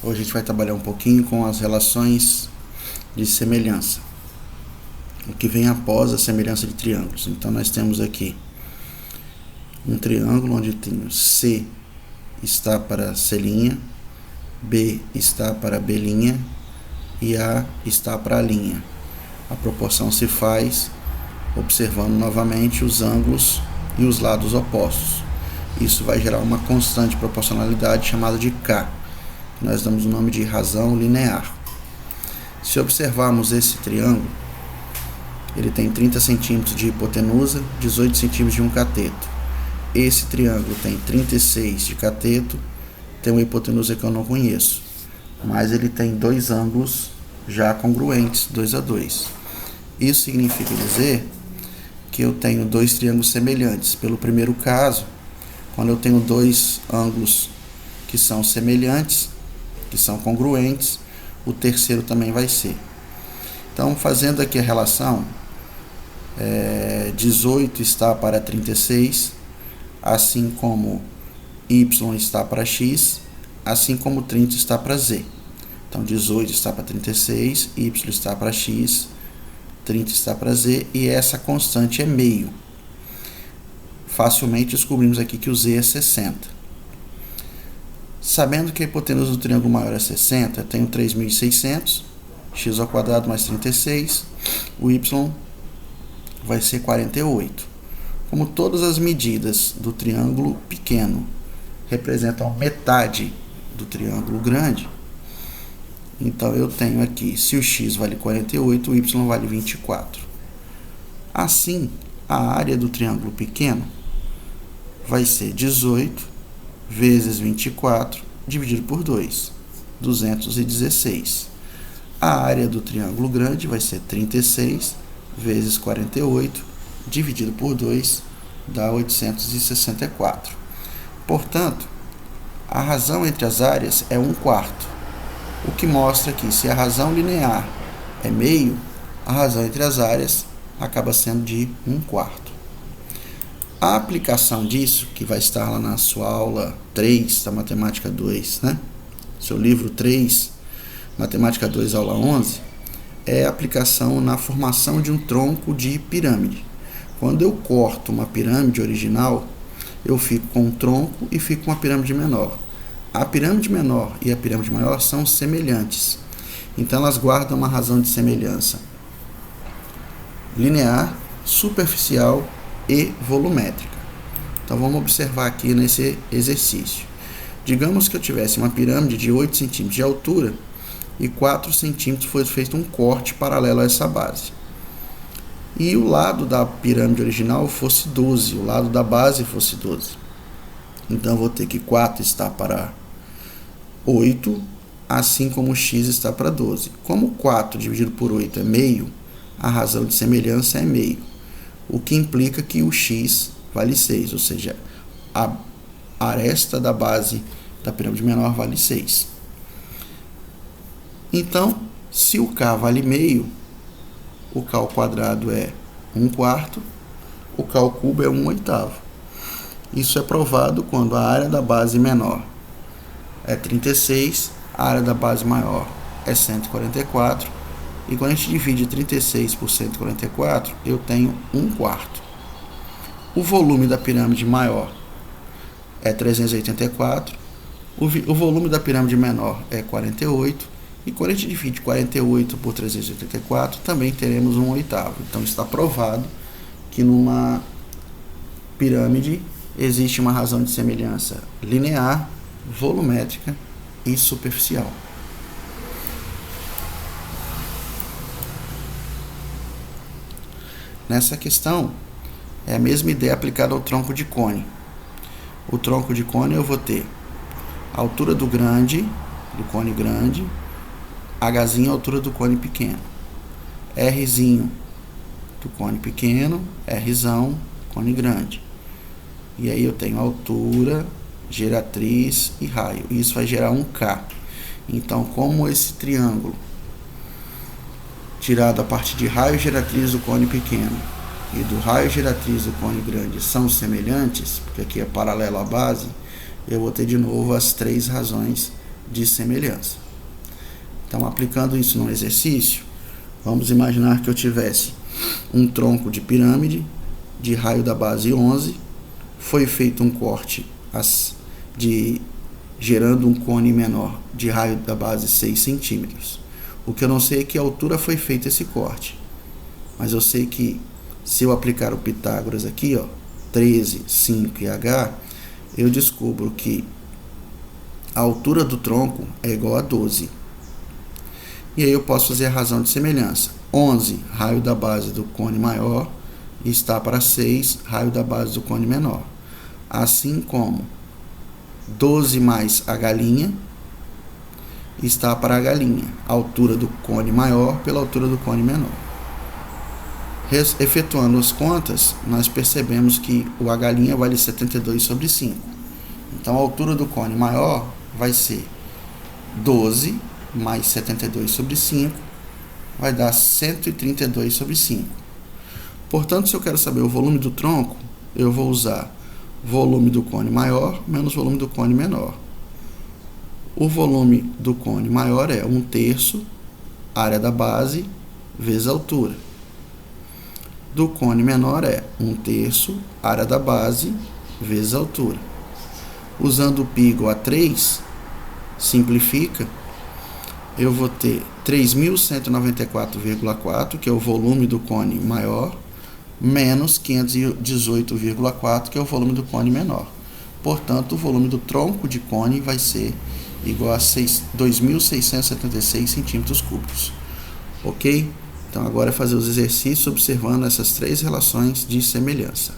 Hoje a gente vai trabalhar um pouquinho com as relações de semelhança, o que vem após a semelhança de triângulos. Então nós temos aqui um triângulo onde tem C está para C', B está para B' e A está para A'. A proporção se faz observando novamente os ângulos e os lados opostos. Isso vai gerar uma constante de proporcionalidade chamada de K, que nós damos o nome de razão linear. Se observarmos esse triângulo, ele tem 30 centímetros de hipotenusa, 18 centímetros de um cateto. Esse triângulo tem 36 de cateto, tem uma hipotenusa que eu não conheço, mas ele tem dois ângulos já congruentes, 2 a 2. Isso significa dizer que eu tenho dois triângulos semelhantes. Pelo primeiro caso, quando eu tenho dois ângulos que são semelhantes, que são congruentes, o terceiro também vai ser. Então, fazendo aqui a relação, 18 está para 36, assim como y está para x, assim como 30 está para z. Então, 18 está para 36, y está para x, 30 está para z, e essa constante é meio. Facilmente descobrimos aqui que o z é 60. Sabendo que a hipotenusa do triângulo maior é 60, eu tenho 3.600, x² mais 36, o y vai ser 48. Como todas as medidas do triângulo pequeno representam metade do triângulo grande, então eu tenho aqui, se o x vale 48, o y vale 24. Assim, a área do triângulo pequeno vai ser 18 vezes 24 dividido por 2, 216. A área do triângulo grande vai ser 36 vezes 48 dividido por 2, dá 864. Portanto, a razão entre as áreas é 1/4, o que mostra que se a razão linear é meio, a razão entre as áreas acaba sendo de 1/4. A aplicação disso, que vai estar lá na sua aula 3 da Matemática 2, seu livro 3, Matemática 2, aula 11, é a aplicação na formação de um tronco de pirâmide. Quando eu corto uma pirâmide original, eu fico com um tronco e fico com uma pirâmide menor. A pirâmide menor e a pirâmide maior são semelhantes, então elas guardam uma razão de semelhança linear, superficial e volumétrica. Então vamos observar aqui nesse exercício. Digamos que eu tivesse uma pirâmide de 8 centímetros de altura e 4 centímetros foi feito um corte paralelo a essa base. E o lado da pirâmide original fosse 12, o lado da base fosse 12. Então eu vou ter que 4 está para 8, assim como x está para 12. Como 4 dividido por 8 é meio, a razão de semelhança é meio, o que implica que o x vale 6, ou seja, a aresta da base da pirâmide menor vale 6. Então, se o k vale meio, o k ao quadrado é 1/4, o k ao cubo é 1/8. Isso é provado quando a área da base menor é 36, a área da base maior é 144, e quando a gente divide 36 por 144, eu tenho 1/4. O volume da pirâmide maior é 384, o volume da pirâmide menor é 48, e quando a gente divide 48 por 384, também teremos 1/8. Então está provado que numa pirâmide existe uma razão de semelhança linear, volumétrica e superficial. Nessa questão, é a mesma ideia aplicada ao tronco de cone. O tronco de cone eu vou ter a altura do cone grande, Hzinho a altura do cone pequeno, Rzinho do cone pequeno, Rzão, cone grande. E aí eu tenho altura, geratriz e raio. Isso vai gerar um K. Então, como esse triângulo tirado a partir de raio geratriz do cone pequeno e do raio geratriz do cone grande são semelhantes, porque aqui é paralelo à base, eu vou ter de novo as três razões de semelhança. Então, aplicando isso no exercício, vamos imaginar que eu tivesse um tronco de pirâmide de raio da base 11, foi feito um corte gerando um cone menor de raio da base 6 centímetros. O que eu não sei é que altura foi feito esse corte, mas eu sei que se eu aplicar o Pitágoras aqui, 13, 5 e H, eu descubro que a altura do tronco é igual a 12. E aí eu posso fazer a razão de semelhança. 11, raio da base do cone maior, está para 6, raio da base do cone menor. Assim como 12 mais a galinha está para a galinha, a altura do cone maior pela altura do cone menor. Efetuando as contas, nós percebemos que a galinha vale 72 sobre 5. Então, a altura do cone maior vai ser 12 mais 72 sobre 5, vai dar 132 sobre 5. Portanto, se eu quero saber o volume do tronco, eu vou usar volume do cone maior menos volume do cone menor. O volume do cone maior é 1/3 área da base vezes a altura. Do cone menor é 1/3 área da base vezes a altura. Usando o π igual a 3, simplifica, eu vou ter 3.194,4, que é o volume do cone maior, menos 518,4, que é o volume do cone menor. Portanto, o volume do tronco de cone vai ser igual a 2.676 centímetros cúbicos. Ok? Então, agora é fazer os exercícios observando essas três relações de semelhança.